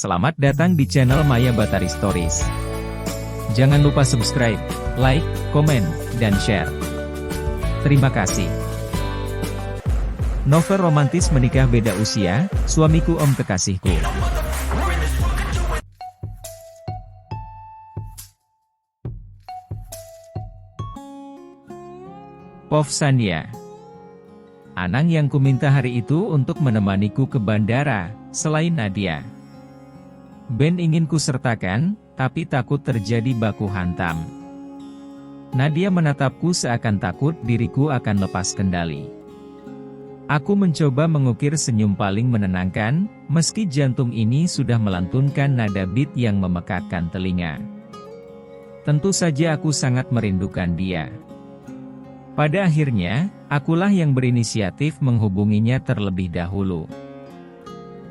Selamat datang di channel Maya Batari Stories. Jangan lupa subscribe, like, komen, dan share. Terima kasih. Novel romantis menikah beda usia, suamiku om kekasihku. Povsania. Anang yang kuminta hari itu untuk menemaniku ke bandara, selain Nadia. Ben ingin ku sertakan, tapi takut terjadi baku hantam. Nadia menatapku seakan takut diriku akan lepas kendali. Aku mencoba mengukir senyum paling menenangkan, meski jantung ini sudah melantunkan nada beat yang memekakkan telinga. Tentu saja aku sangat merindukan dia. Pada akhirnya, akulah yang berinisiatif menghubunginya terlebih dahulu.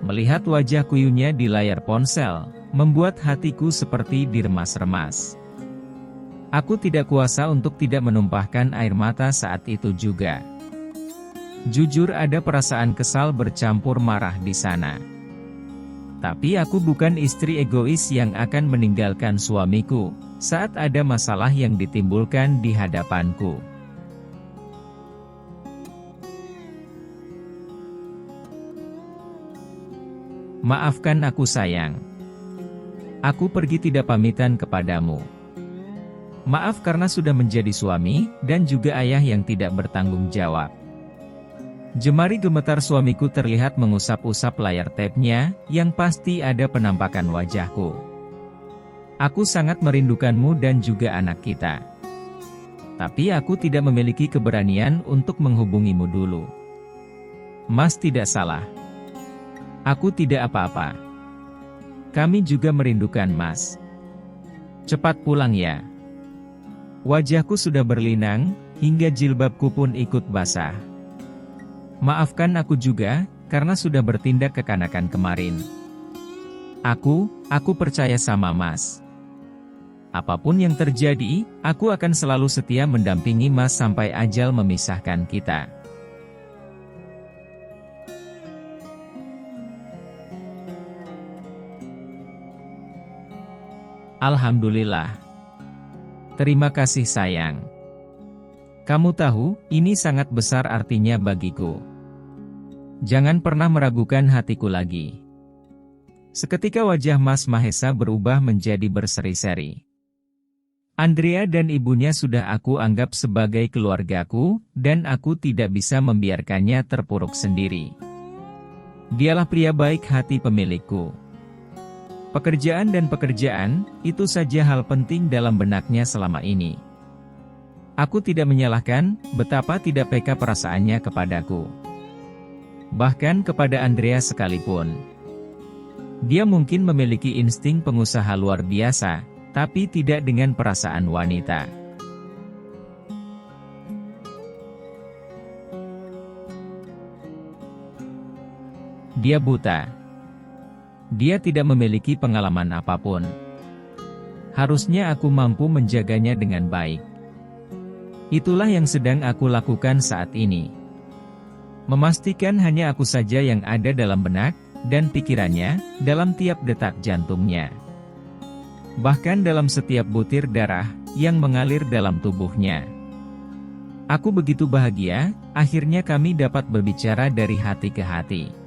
Melihat wajah kuyunya di layar ponsel, membuat hatiku seperti diremas-remas. Aku tidak kuasa untuk tidak menumpahkan air mata saat itu juga. Jujur ada perasaan kesal bercampur marah di sana. Tapi aku bukan istri egois yang akan meninggalkan suamiku, saat ada masalah yang ditimbulkan di hadapanku. Maafkan aku sayang. Aku pergi tidak pamitan kepadamu. Maaf karena sudah menjadi suami, dan juga ayah yang tidak bertanggung jawab. Jemari gemetar suamiku terlihat mengusap-usap layar tabnya, yang pasti ada penampakan wajahku. Aku sangat merindukanmu dan juga anak kita. Tapi aku tidak memiliki keberanian untuk menghubungimu dulu. Mas tidak salah. Aku tidak apa-apa. Kami juga merindukan Mas. Cepat pulang ya. Wajahku sudah berlinang, hingga jilbabku pun ikut basah. Maafkan aku juga, karena sudah bertindak kekanakan kemarin. Aku percaya sama Mas. Apapun yang terjadi, aku akan selalu setia mendampingi Mas sampai ajal memisahkan kita. Alhamdulillah. Terima kasih sayang. Kamu tahu, ini sangat besar artinya bagiku. Jangan pernah meragukan hatiku lagi. Seketika wajah Mas Mahesa berubah menjadi berseri-seri. Andrea dan ibunya sudah aku anggap sebagai keluargaku, dan aku tidak bisa membiarkannya terpuruk sendiri. Dialah pria baik hati pemilikku. Pekerjaan dan pekerjaan, itu saja hal penting dalam benaknya selama ini. Aku tidak menyalahkan, betapa tidak peka perasaannya kepadaku. Bahkan kepada Andrea sekalipun. Dia mungkin memiliki insting pengusaha luar biasa, tapi tidak dengan perasaan wanita. Dia buta. Dia tidak memiliki pengalaman apapun. Harusnya aku mampu menjaganya dengan baik. Itulah yang sedang aku lakukan saat ini. Memastikan hanya aku saja yang ada dalam benak, dan pikirannya, dalam tiap detak jantungnya. Bahkan dalam setiap butir darah, yang mengalir dalam tubuhnya. Aku begitu bahagia, akhirnya kami dapat berbicara dari hati ke hati.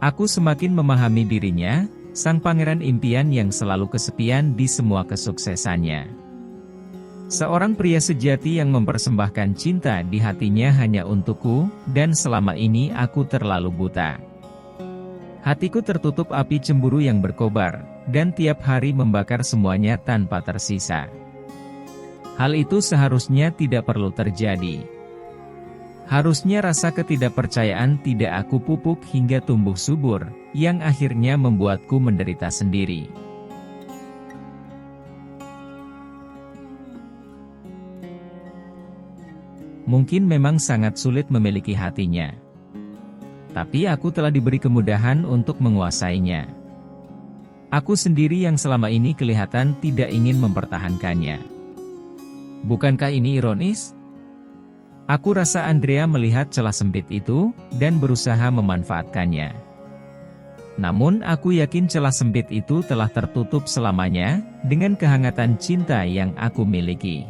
Aku semakin memahami dirinya, sang pangeran impian yang selalu kesepian di semua kesuksesannya. Seorang pria sejati yang mempersembahkan cinta di hatinya hanya untukku, dan selama ini aku terlalu buta. Hatiku tertutup api cemburu yang berkobar, dan tiap hari membakar semuanya tanpa tersisa. Hal itu seharusnya tidak perlu terjadi. Harusnya rasa ketidakpercayaan tidak aku pupuk hingga tumbuh subur, yang akhirnya membuatku menderita sendiri. Mungkin memang sangat sulit memiliki hatinya. Tapi aku telah diberi kemudahan untuk menguasainya. Aku sendiri yang selama ini kelihatan tidak ingin mempertahankannya. Bukankah ini ironis? Aku rasa Andrea melihat celah sempit itu, dan berusaha memanfaatkannya. Namun aku yakin celah sempit itu telah tertutup selamanya, dengan kehangatan cinta yang aku miliki.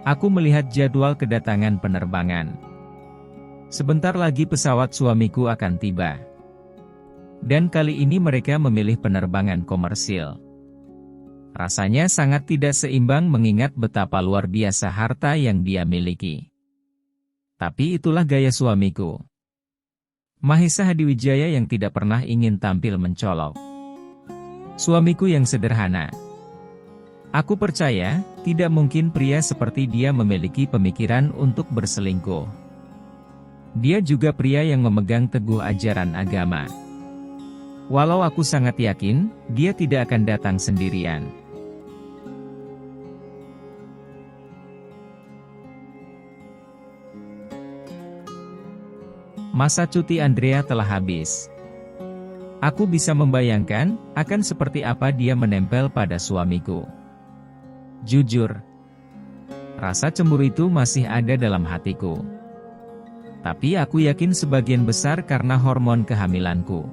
Aku melihat jadwal kedatangan penerbangan. Sebentar lagi pesawat suamiku akan tiba. Dan kali ini mereka memilih penerbangan komersil. Rasanya sangat tidak seimbang mengingat betapa luar biasa harta yang dia miliki. Tapi itulah gaya suamiku. Mahesa Hadiwijaya yang tidak pernah ingin tampil mencolok. Suamiku yang sederhana. Aku percaya, tidak mungkin pria seperti dia memiliki pemikiran untuk berselingkuh. Dia juga pria yang memegang teguh ajaran agama. Walau aku sangat yakin, dia tidak akan datang sendirian. Masa cuti Andrea telah habis. Aku bisa membayangkan, akan seperti apa dia menempel pada suamiku. Jujur, rasa cemburu itu masih ada dalam hatiku. Tapi aku yakin sebagian besar karena hormon kehamilanku.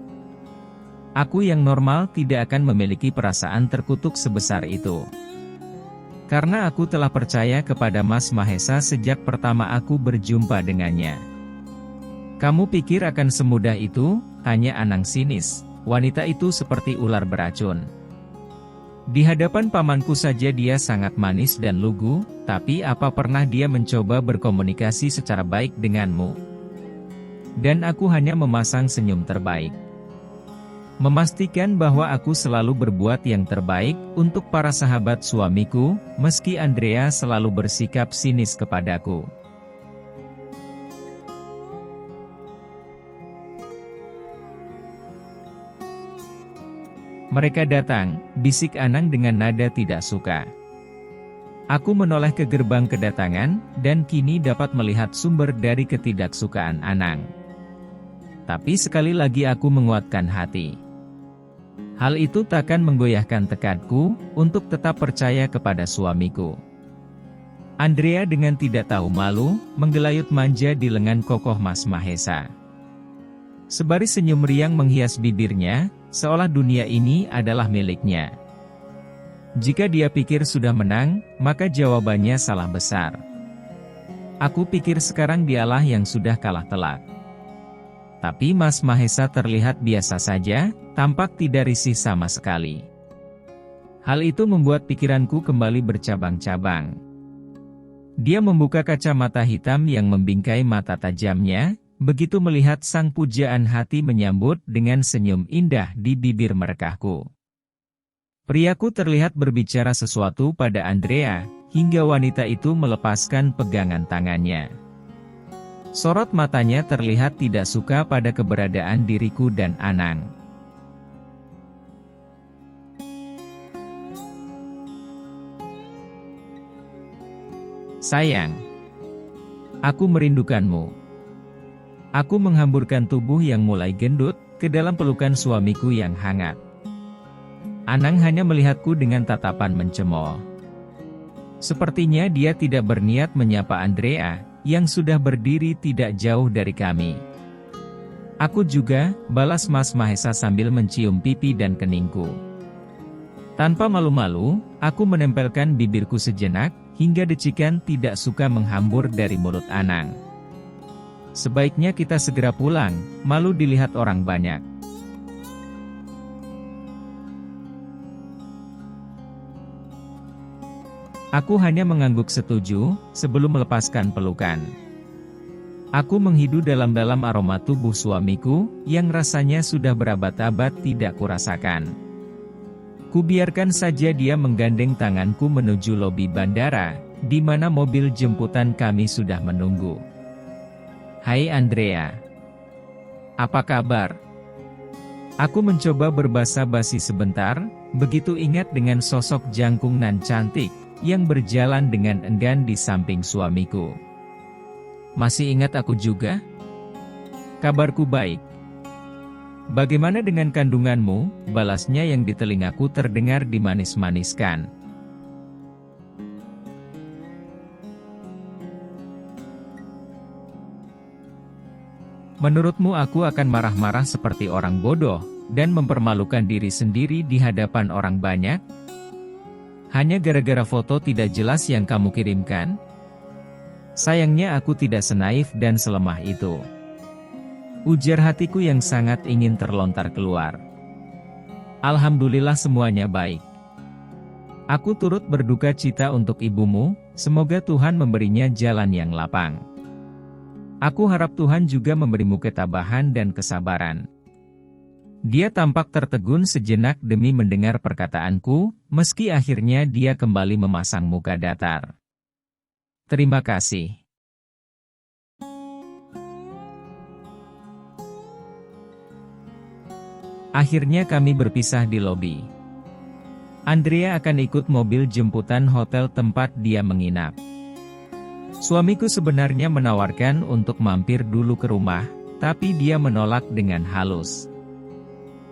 Aku yang normal tidak akan memiliki perasaan terkutuk sebesar itu. Karena aku telah percaya kepada Mas Mahesa sejak pertama aku berjumpa dengannya. Kamu pikir akan semudah itu? Tanya Anang sinis. Wanita itu seperti ular beracun. Di hadapan pamanku saja dia sangat manis dan lugu, tapi apa pernah dia mencoba berkomunikasi secara baik denganmu? Dan aku hanya memasang senyum terbaik. Memastikan bahwa aku selalu berbuat yang terbaik untuk para sahabat suamiku, meski Andrea selalu bersikap sinis kepadaku. Mereka datang, bisik Anang dengan nada tidak suka. Aku menoleh ke gerbang kedatangan, dan kini dapat melihat sumber dari ketidaksukaan Anang. Tapi sekali lagi aku menguatkan hati. Hal itu takkan menggoyahkan tekadku, untuk tetap percaya kepada suamiku. Andrea dengan tidak tahu malu, menggelayut manja di lengan kokoh Mas Mahesa. Sebaris senyum riang menghias bibirnya, seolah dunia ini adalah miliknya. Jika dia pikir sudah menang, maka jawabannya salah besar. Aku pikir sekarang dialah yang sudah kalah telak. Tapi Mas Mahesa terlihat biasa saja, tampak tidak risih sama sekali. Hal itu membuat pikiranku kembali bercabang-cabang. Dia membuka kacamata hitam yang membingkai mata tajamnya, begitu melihat sang pujaan hati menyambut dengan senyum indah di bibir merekahku. Priaku terlihat berbicara sesuatu pada Andrea, hingga wanita itu melepaskan pegangan tangannya. Sorot matanya terlihat tidak suka pada keberadaan diriku dan Anang. Sayang, aku merindukanmu. Aku menghamburkan tubuh yang mulai gendut, ke dalam pelukan suamiku yang hangat. Anang hanya melihatku dengan tatapan mencemooh. Sepertinya dia tidak berniat menyapa Andrea, yang sudah berdiri tidak jauh dari kami. Aku juga, balas Mas Mahesa sambil mencium pipi dan keningku. Tanpa malu-malu, aku menempelkan bibirku sejenak, hingga decikan tidak suka menghambur dari mulut Anang. Sebaiknya kita segera pulang, malu dilihat orang banyak. Aku hanya mengangguk setuju, sebelum melepaskan pelukan. Aku menghidu dalam-dalam aroma tubuh suamiku, yang rasanya sudah berabad-abad tidak kurasakan. Kubiarkan saja dia menggandeng tanganku menuju lobi bandara, di mana mobil jemputan kami sudah menunggu. Hai Andrea. Apa kabar? Aku mencoba berbasa-basi sebentar, begitu ingat dengan sosok jangkung nan cantik, yang berjalan dengan enggan di samping suamiku. Masih ingat aku juga? Kabarku baik. Bagaimana dengan kandunganmu? Balasnya yang di telingaku terdengar dimanis-maniskan. Menurutmu aku akan marah-marah seperti orang bodoh? dan mempermalukan diri sendiri di hadapan orang banyak? Hanya gara-gara foto tidak jelas yang kamu kirimkan? Sayangnya aku tidak senaif dan selemah itu. Ujar hatiku yang sangat ingin terlontar keluar. Alhamdulillah semuanya baik. Aku turut berduka cita untuk ibumu, semoga Tuhan memberinya jalan yang lapang. Aku harap Tuhan juga memberimu ketabahan dan kesabaran. Dia tampak tertegun sejenak demi mendengar perkataanku, meski akhirnya dia kembali memasang muka datar. Terima kasih. Akhirnya kami berpisah di lobi. Andrea akan ikut mobil jemputan hotel tempat dia menginap. Suamiku sebenarnya menawarkan untuk mampir dulu ke rumah, tapi dia menolak dengan halus.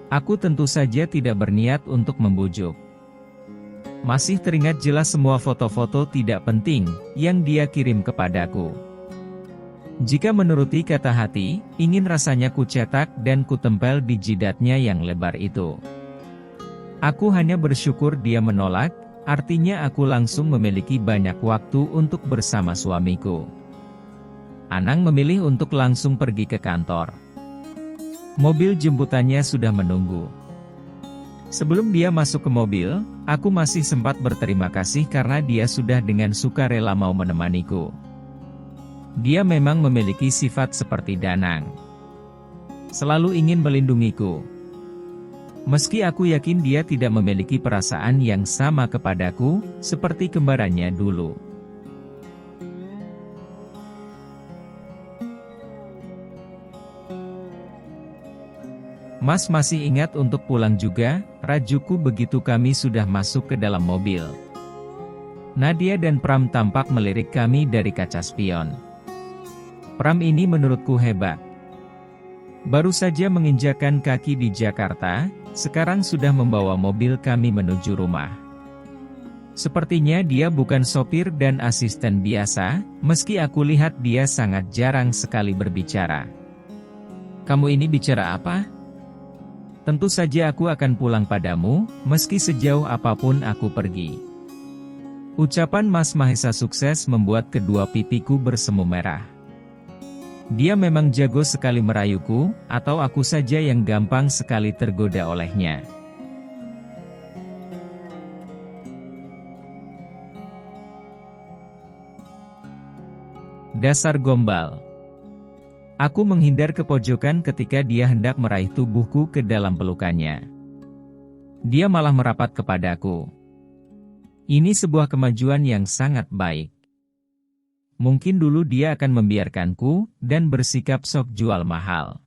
Aku tentu saja tidak berniat untuk membujuk. Masih teringat jelas semua foto-foto tidak penting yang dia kirim kepadaku. Jika menuruti kata hati, ingin rasanya kucetak dan kutempel di jidatnya yang lebar itu. Aku hanya bersyukur dia menolak, artinya aku langsung memiliki banyak waktu untuk bersama suamiku. Anang memilih untuk langsung pergi ke kantor. Mobil jemputannya sudah menunggu. Sebelum dia masuk ke mobil, aku masih sempat berterima kasih karena dia sudah dengan sukarela mau menemaniku. Dia memang memiliki sifat seperti Danang. Selalu ingin melindungiku. Meski aku yakin dia tidak memiliki perasaan yang sama kepadaku, seperti kembarannya dulu. Mas masih ingat untuk pulang juga, rajuku begitu kami sudah masuk ke dalam mobil. Nadia dan Pram tampak melirik kami dari kaca spion. Pram ini menurutku hebat. Baru saja menginjakan kaki di Jakarta, sekarang sudah membawa mobil kami menuju rumah. Sepertinya dia bukan sopir dan asisten biasa, meski aku lihat dia sangat jarang sekali berbicara. Kamu ini bicara apa? Tentu saja aku akan pulang padamu, meski sejauh apapun aku pergi. Ucapan Mas Mahesa sukses membuat kedua pipiku bersemu merah. Dia memang jago sekali merayuku, atau aku saja yang gampang sekali tergoda olehnya. Dasar gombal. Aku menghindar ke pojokan ketika dia hendak meraih tubuhku ke dalam pelukannya. Dia malah merapat kepadaku. Ini sebuah kemajuan yang sangat baik. Mungkin dulu dia akan membiarkanku, dan bersikap sok jual mahal.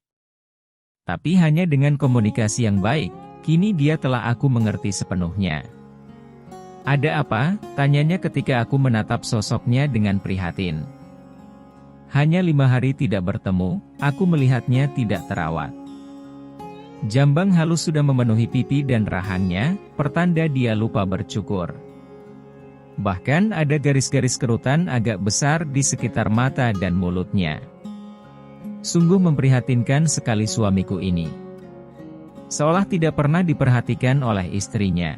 Tapi hanya dengan komunikasi yang baik, kini dia telah aku mengerti sepenuhnya. Ada apa? Tanyanya ketika aku menatap sosoknya dengan prihatin. Hanya 5 hari tidak bertemu, aku melihatnya tidak terawat. Jambang halus sudah memenuhi pipi dan rahangnya, pertanda dia lupa bercukur. Bahkan ada garis-garis kerutan agak besar di sekitar mata dan mulutnya. Sungguh memprihatinkan sekali suamiku ini. Seolah tidak pernah diperhatikan oleh istrinya.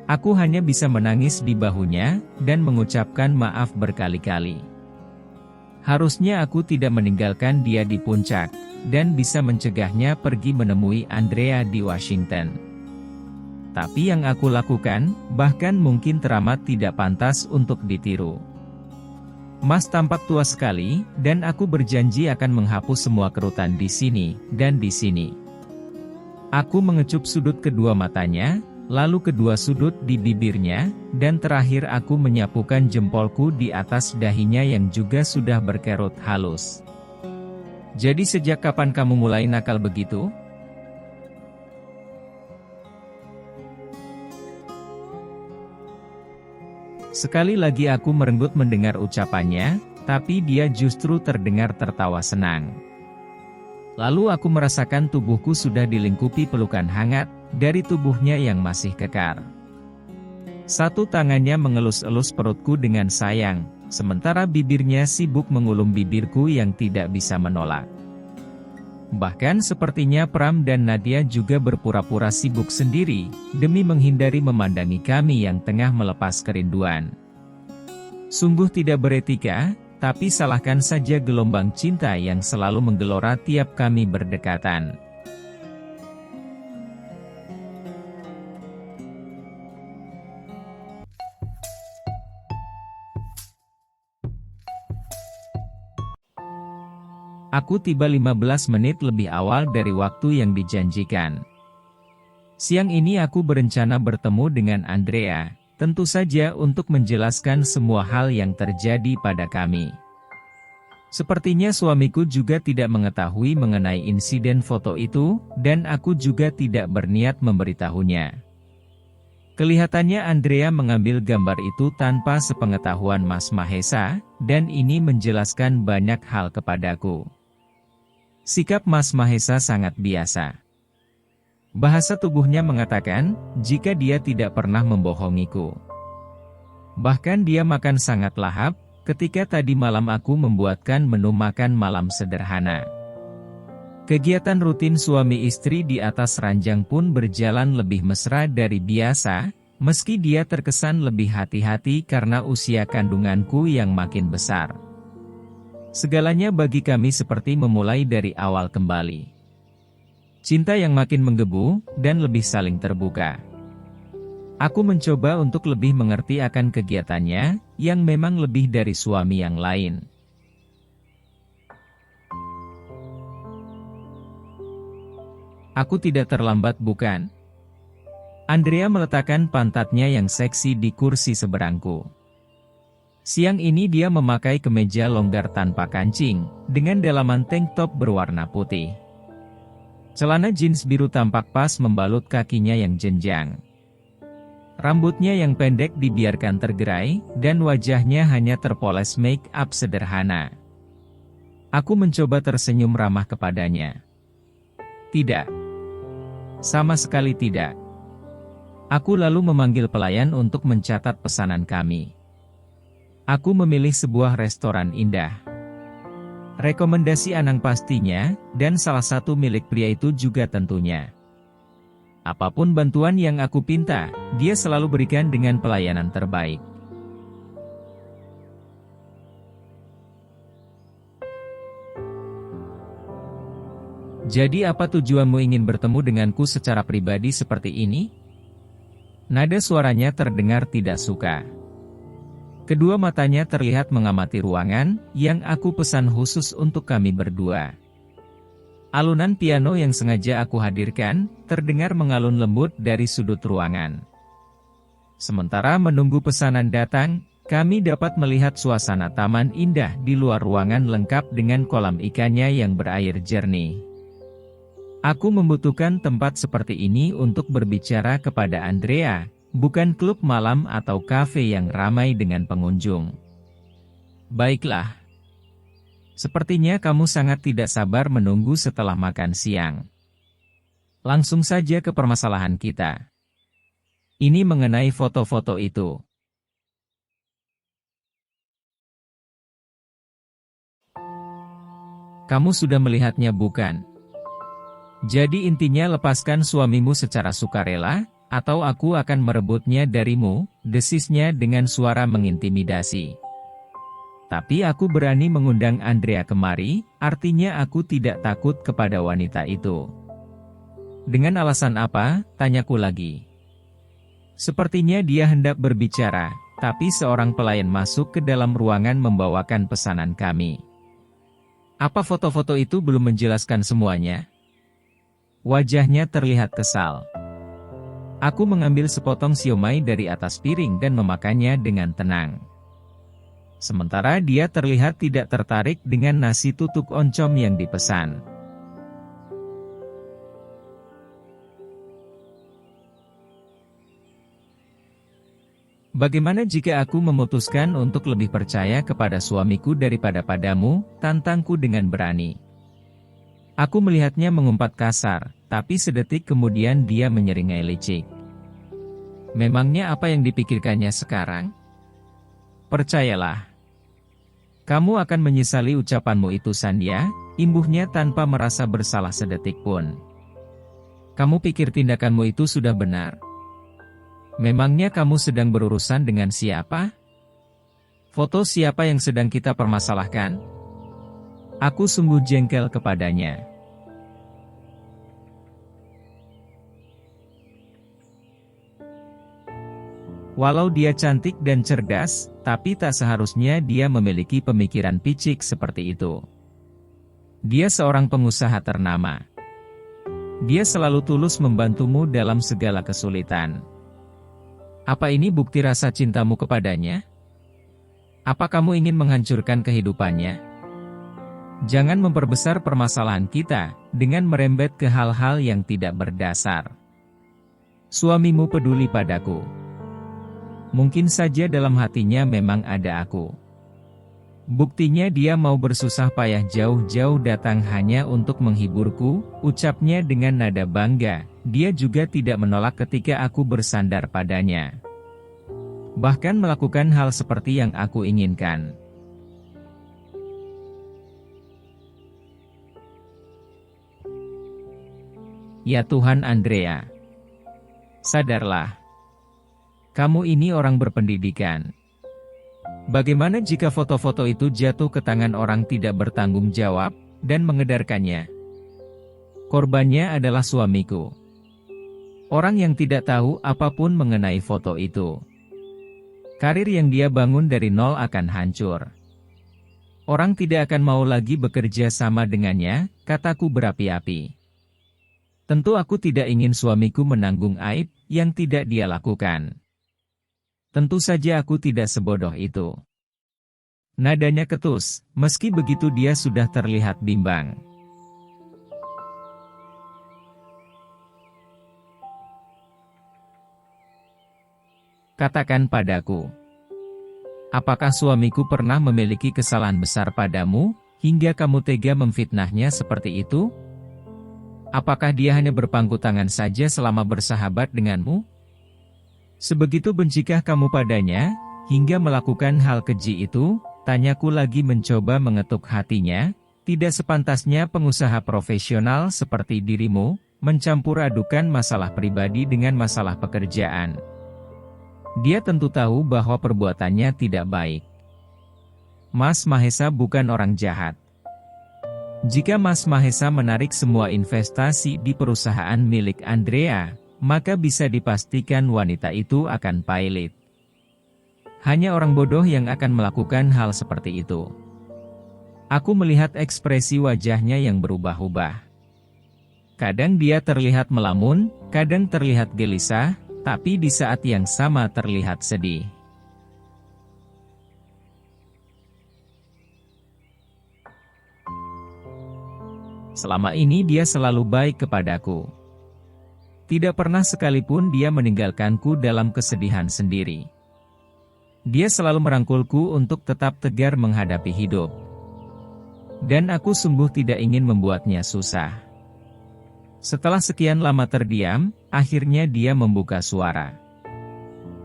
Aku hanya bisa menangis di bahunya, dan mengucapkan maaf berkali-kali. Harusnya aku tidak meninggalkan dia di puncak, dan bisa mencegahnya pergi menemui Andrea di Washington. Tapi yang aku lakukan, bahkan mungkin teramat tidak pantas untuk ditiru. Mas tampak tua sekali, dan aku berjanji akan menghapus semua kerutan di sini, dan di sini. Aku mengecup sudut kedua matanya, lalu kedua sudut di bibirnya, dan terakhir aku menyapukan jempolku di atas dahinya yang juga sudah berkerut halus. Jadi sejak kapan kamu mulai nakal begitu? Sekali lagi aku merenggut mendengar ucapannya, tapi dia justru terdengar tertawa senang. Lalu aku merasakan tubuhku sudah dilingkupi pelukan hangat, dari tubuhnya yang masih kekar. Satu tangannya mengelus-elus perutku dengan sayang, sementara bibirnya sibuk mengulum bibirku yang tidak bisa menolak. Bahkan sepertinya Pram dan Nadia juga berpura-pura sibuk sendiri, demi menghindari memandangi kami yang tengah melepas kerinduan. Sungguh tidak beretika, tapi salahkan saja gelombang cinta yang selalu menggelora tiap kami berdekatan. Aku tiba 15 menit lebih awal dari waktu yang dijanjikan. Siang ini aku berencana bertemu dengan Andrea, tentu saja untuk menjelaskan semua hal yang terjadi pada kami. Sepertinya suamiku juga tidak mengetahui mengenai insiden foto itu, dan aku juga tidak berniat memberitahunya. Kelihatannya Andrea mengambil gambar itu tanpa sepengetahuan Mas Mahesa, dan ini menjelaskan banyak hal kepadaku. Sikap Mas Mahesa sangat biasa. Bahasa tubuhnya mengatakan, jika dia tidak pernah membohongiku. Bahkan dia makan sangat lahap, ketika tadi malam aku membuatkan menu makan malam sederhana. Kegiatan rutin suami istri di atas ranjang pun berjalan lebih mesra dari biasa, meski dia terkesan lebih hati-hati karena usia kandunganku yang makin besar. Segalanya bagi kami seperti memulai dari awal kembali. Cinta yang makin menggebu, dan lebih saling terbuka. Aku mencoba untuk lebih mengerti akan kegiatannya, yang memang lebih dari suami yang lain. Aku tidak terlambat bukan? Andrea meletakkan pantatnya yang seksi di kursi seberangku. Siang ini dia memakai kemeja longgar tanpa kancing, dengan dalaman tank top berwarna putih. Celana jeans biru tampak pas membalut kakinya yang jenjang. Rambutnya yang pendek dibiarkan tergerai, dan wajahnya hanya terpoles make up sederhana. Aku mencoba tersenyum ramah kepadanya. Tidak. Sama sekali tidak. Aku lalu memanggil pelayan untuk mencatat pesanan kami. Aku memilih sebuah restoran indah. Rekomendasi Anang pastinya, dan salah satu milik pria itu juga tentunya. Apapun bantuan yang aku pinta, dia selalu berikan dengan pelayanan terbaik. Jadi apa tujuanmu ingin bertemu denganku secara pribadi seperti ini? Nada suaranya terdengar tidak suka. Kedua matanya terlihat mengamati ruangan, yang aku pesan khusus untuk kami berdua. Alunan piano yang sengaja aku hadirkan, terdengar mengalun lembut dari sudut ruangan. Sementara menunggu pesanan datang, kami dapat melihat suasana taman indah di luar ruangan lengkap dengan kolam ikannya yang berair jernih. Aku membutuhkan tempat seperti ini untuk berbicara kepada Andrea, bukan klub malam atau kafe yang ramai dengan pengunjung. Baiklah. Sepertinya kamu sangat tidak sabar menunggu setelah makan siang. Langsung saja ke permasalahan kita. Ini mengenai foto-foto itu. Kamu sudah melihatnya bukan? Jadi intinya lepaskan suamimu secara sukarela, atau aku akan merebutnya darimu, desisnya dengan suara mengintimidasi. Tapi aku berani mengundang Andrea kemari, artinya aku tidak takut kepada wanita itu. Dengan alasan apa, tanyaku lagi. Sepertinya dia hendak berbicara, tapi seorang pelayan masuk ke dalam ruangan membawakan pesanan kami. Apa foto-foto itu belum menjelaskan semuanya? Wajahnya terlihat kesal. Aku mengambil sepotong siomay dari atas piring dan memakannya dengan tenang. Sementara dia terlihat tidak tertarik dengan nasi tutuk oncom yang dipesan. Bagaimana jika aku memutuskan untuk lebih percaya kepada suamiku daripada padamu, tantangku dengan berani. Aku melihatnya mengumpat kasar, tapi sedetik kemudian dia menyeringai licik. Memangnya apa yang dipikirkannya sekarang? Percayalah. Kamu akan menyesali ucapanmu itu, Sandhya, imbuhnya tanpa merasa bersalah sedetik pun. Kamu pikir tindakanmu itu sudah benar? Memangnya kamu sedang berurusan dengan siapa? Foto siapa yang sedang kita permasalahkan? Aku sungguh jengkel kepadanya. Walau dia cantik dan cerdas, tapi tak seharusnya dia memiliki pemikiran picik seperti itu. Dia seorang pengusaha ternama. Dia selalu tulus membantumu dalam segala kesulitan. Apa ini bukti rasa cintamu kepadanya? Apa kamu ingin menghancurkan kehidupannya? Jangan memperbesar permasalahan kita dengan merembet ke hal-hal yang tidak berdasar. Suamimu peduli padaku. Mungkin saja dalam hatinya memang ada aku. Buktinya dia mau bersusah payah jauh-jauh datang hanya untuk menghiburku, ucapnya dengan nada bangga. Dia juga tidak menolak ketika aku bersandar padanya. Bahkan melakukan hal seperti yang aku inginkan. Ya Tuhan, Andrea. Sadarlah. Kamu ini orang berpendidikan. Bagaimana jika foto-foto itu jatuh ke tangan orang tidak bertanggung jawab, dan mengedarkannya? Korbannya adalah suamiku. Orang yang tidak tahu apapun mengenai foto itu. Karir yang dia bangun dari nol akan hancur. Orang tidak akan mau lagi bekerja sama dengannya, kataku berapi-api. Tentu aku tidak ingin suamiku menanggung aib yang tidak dia lakukan. Tentu saja aku tidak sebodoh itu. Nadanya ketus, meski begitu dia sudah terlihat bimbang. Katakan padaku, apakah suamiku pernah memiliki kesalahan besar padamu, hingga kamu tega memfitnahnya seperti itu? Apakah dia hanya berpangku tangan saja selama bersahabat denganmu? Sebegitu bencikah kamu padanya, hingga melakukan hal keji itu? Tanyaku lagi mencoba mengetuk hatinya. Tidak sepantasnya pengusaha profesional seperti dirimu, mencampur adukan masalah pribadi dengan masalah pekerjaan. Dia tentu tahu bahwa perbuatannya tidak baik. Mas Mahesa bukan orang jahat. Jika Mas Mahesa menarik semua investasi di perusahaan milik Andrea, maka bisa dipastikan wanita itu akan pailit. Hanya orang bodoh yang akan melakukan hal seperti itu. Aku melihat ekspresi wajahnya yang berubah-ubah. Kadang dia terlihat melamun, kadang terlihat gelisah, tapi di saat yang sama terlihat sedih. Selama ini dia selalu baik kepadaku. Tidak pernah sekalipun dia meninggalkanku dalam kesedihan sendiri. Dia selalu merangkulku untuk tetap tegar menghadapi hidup. Dan aku sungguh tidak ingin membuatnya susah. Setelah sekian lama terdiam, akhirnya dia membuka suara.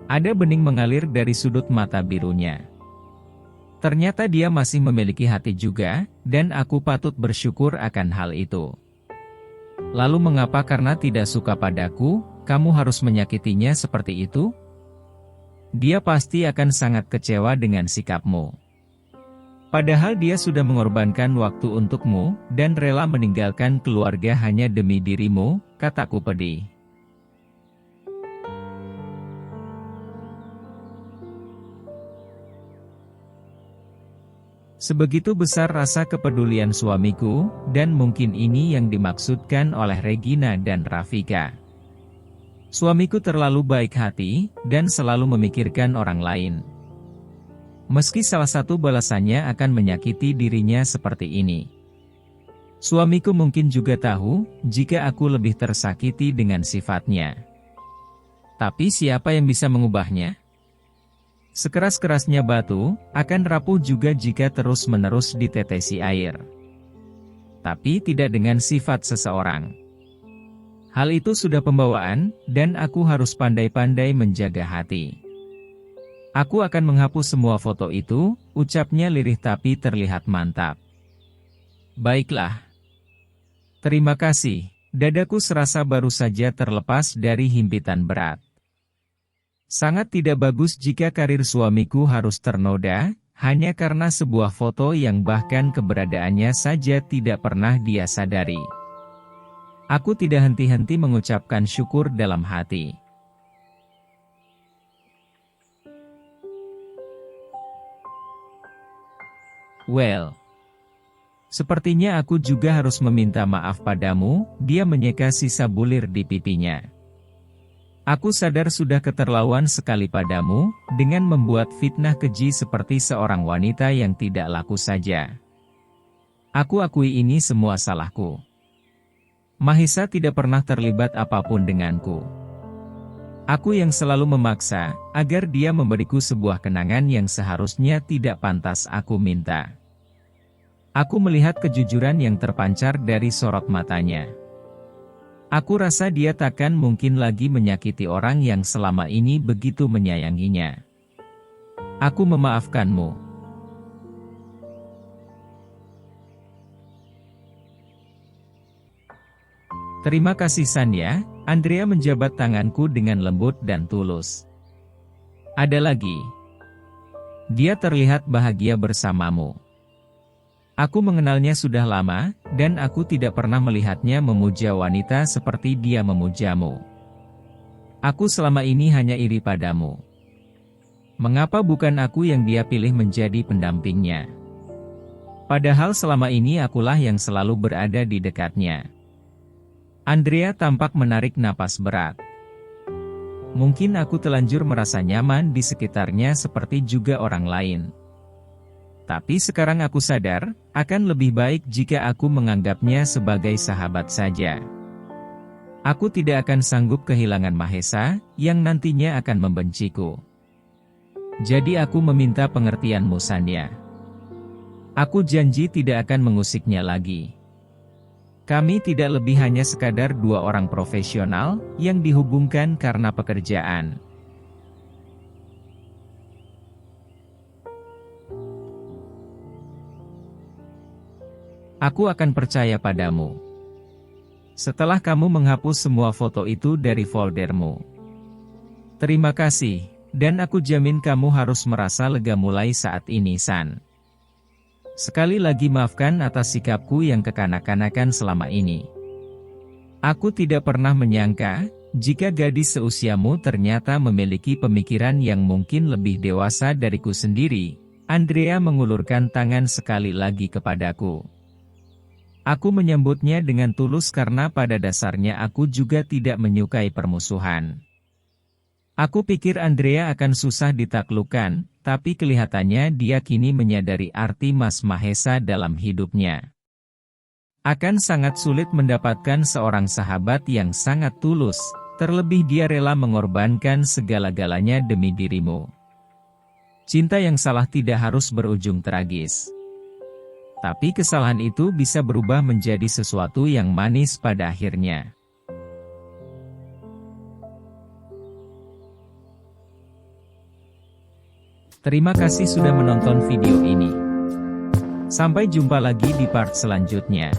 Ada bening mengalir dari sudut mata birunya. Ternyata dia masih memiliki hati juga, dan aku patut bersyukur akan hal itu. Lalu mengapa karena tidak suka padaku, kamu harus menyakitinya seperti itu? Dia pasti akan sangat kecewa dengan sikapmu. Padahal dia sudah mengorbankan waktu untukmu, dan rela meninggalkan keluarga hanya demi dirimu, kataku pedih. Sebegitu besar rasa kepedulian suamiku, dan mungkin ini yang dimaksudkan oleh Regina dan Rafika. Suamiku terlalu baik hati, dan selalu memikirkan orang lain. Meski salah satu balasannya akan menyakiti dirinya seperti ini. Suamiku mungkin juga tahu, jika aku lebih tersakiti dengan sifatnya. Tapi siapa yang bisa mengubahnya? Sekeras-kerasnya batu, akan rapuh juga jika terus-menerus ditetesi air. Tapi tidak dengan sifat seseorang. Hal itu sudah pembawaan, dan aku harus pandai-pandai menjaga hati. Aku akan menghapus semua foto itu, ucapnya lirih tapi terlihat mantap. Baiklah. Terima kasih. Dadaku serasa baru saja terlepas dari himpitan berat. Sangat tidak bagus jika karir suamiku harus ternoda, hanya karena sebuah foto yang bahkan keberadaannya saja tidak pernah dia sadari. Aku tidak henti-henti mengucapkan syukur dalam hati. Well, sepertinya aku juga harus meminta maaf padamu, dia menyeka sisa bulir di pipinya. Aku sadar sudah keterlaluan sekali padamu, dengan membuat fitnah keji seperti seorang wanita yang tidak laku saja. Aku akui ini semua salahku. Mahesa tidak pernah terlibat apapun denganku. Aku yang selalu memaksa, agar dia memberiku sebuah kenangan yang seharusnya tidak pantas aku minta. Aku melihat kejujuran yang terpancar dari sorot matanya. Aku rasa dia takkan mungkin lagi menyakiti orang yang selama ini begitu menyayanginya. Aku memaafkanmu. Terima kasih Sanya, Andrea menjabat tanganku dengan lembut dan tulus. Ada lagi. Dia terlihat bahagia bersamamu. Aku mengenalnya sudah lama, dan aku tidak pernah melihatnya memuja wanita seperti dia memujamu. Aku selama ini hanya iri padamu. Mengapa bukan aku yang dia pilih menjadi pendampingnya? Padahal selama ini akulah yang selalu berada di dekatnya. Andrea tampak menarik napas berat. Mungkin aku telanjur merasa nyaman di sekitarnya seperti juga orang lain. Tapi sekarang aku sadar, akan lebih baik jika aku menganggapnya sebagai sahabat saja. Aku tidak akan sanggup kehilangan Mahesa, yang nantinya akan membenciku. Jadi aku meminta pengertianmu Sanya. Aku janji tidak akan mengusiknya lagi. Kami tidak lebih hanya sekadar dua orang profesional, yang dihubungkan karena pekerjaan. Aku akan percaya padamu. Setelah kamu menghapus semua foto itu dari foldermu. Terima kasih, dan aku jamin kamu harus merasa lega mulai saat ini San. Sekali lagi maafkan atas sikapku yang kekanak-kanakan selama ini. Aku tidak pernah menyangka, jika gadis seusiamu ternyata memiliki pemikiran yang mungkin lebih dewasa dariku sendiri. Andrea mengulurkan tangan sekali lagi kepadaku. Aku menyambutnya dengan tulus karena pada dasarnya aku juga tidak menyukai permusuhan. Aku pikir Andrea akan susah ditaklukkan, tapi kelihatannya dia kini menyadari arti Mas Mahesa dalam hidupnya. Akan sangat sulit mendapatkan seorang sahabat yang sangat tulus, terlebih dia rela mengorbankan segala-galanya demi dirimu. Cinta yang salah tidak harus berujung tragis. Tapi kesalahan itu bisa berubah menjadi sesuatu yang manis pada akhirnya. Terima kasih sudah menonton video ini. Sampai jumpa lagi di part selanjutnya.